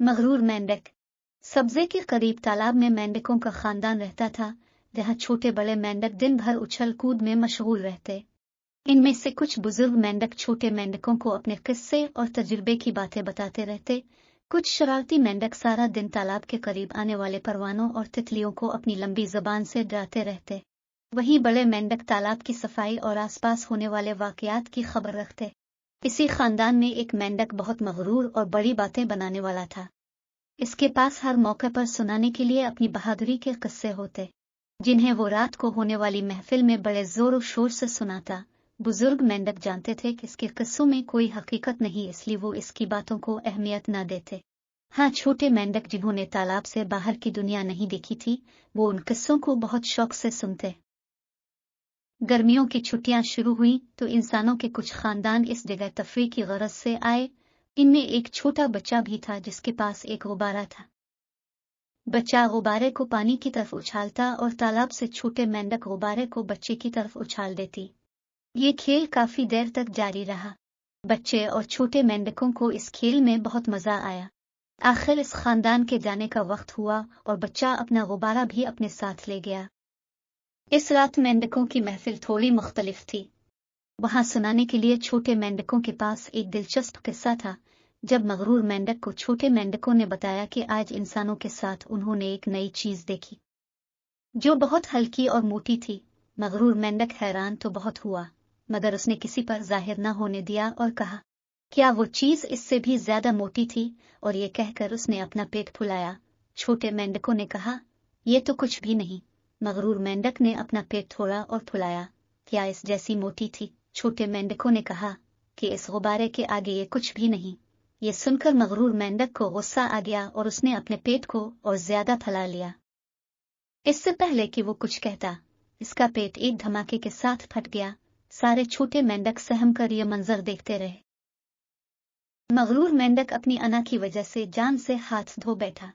मगरूर मेंढक। सब्जे के करीब तालाब में मेंढकों का खानदान रहता था, जहाँ छोटे बड़े मेंढक दिन भर उछल कूद में मशगूल रहते। इनमें से कुछ बुजुर्ग मेंढक छोटे मेंढकों को अपने किस्से और तजुर्बे की बातें बताते रहते। कुछ शरारती मेंढक सारा दिन तालाब के करीब आने वाले परवानों और तितलियों को अपनी लंबी जबान से डराते रहते। वहीं बड़े मेंढक तालाब की सफाई और आसपास होने वाले वाकयात की खबर रखते। इसी खानदान में एक मेंढक बहुत मगरूर और बड़ी बातें बनाने वाला था। इसके पास हर मौके पर सुनाने के लिए अपनी बहादुरी के किस्से होते, जिन्हें वो रात को होने वाली महफिल में बड़े जोर शोर से सुनाता। बुजुर्ग मेंढक जानते थे कि इसके किस्सों में कोई हकीकत नहीं, इसलिए वो इसकी बातों को अहमियत न देते। हाँ, छोटे मेंढक जिन्होंने तालाब से बाहर की दुनिया नहीं देखी थी, वो उन किस्सों को बहुत शौक से सुनते। गर्मियों की छुट्टियां शुरू हुई तो इंसानों के कुछ खानदान इस जगह तफरीह की गरज से आए। इनमें एक छोटा बच्चा भी था जिसके पास एक गुब्बारा था। बच्चा गुब्बारे को पानी की तरफ उछालता और तालाब से छोटे मेंढक गुब्बारे को बच्चे की तरफ उछाल देती। ये खेल काफी देर तक जारी रहा। बच्चे और छोटे मेंढकों को इस खेल में बहुत मजा आया। आखिर इस खानदान के जाने का वक्त हुआ और बच्चा अपना गुब्बारा भी अपने साथ ले गया। इस रात मेंढकों की महफिल थोड़ी मुख्तलिफ थी। वहां सुनाने के लिए छोटे मेंढकों के पास एक दिलचस्प किस्सा था। जब मगरूर मेंढक को छोटे मेंढकों ने बताया कि आज इंसानों के साथ उन्होंने एक नई चीज देखी जो बहुत हल्की और मोटी थी। मगरूर मेंढक हैरान तो बहुत हुआ, मगर उसने किसी पर जाहिर न होने दिया और कहा, क्या वो चीज इससे भी ज्यादा मोटी थी? और ये कहकर उसने अपना पेट फुलाया। छोटे मेंढकों ने कहा, ये तो कुछ भी नहीं। मगरूर मेंढक ने अपना पेट थोड़ा और फुलाया। क्या इस जैसी मोटी थी? छोटे मेंढकों ने कहा कि इस गुब्बारे के आगे ये कुछ भी नहीं। ये सुनकर मगरूर मेंढक को गुस्सा आ गया और उसने अपने पेट को और ज्यादा फैला लिया। इससे पहले कि वो कुछ कहता, इसका पेट एक धमाके के साथ फट गया। सारे छोटे मेंढक सहम कर ये मंजर देखते रहे। मगरूर मेंढक अपनी अना की वजह से जान से हाथ धो बैठा।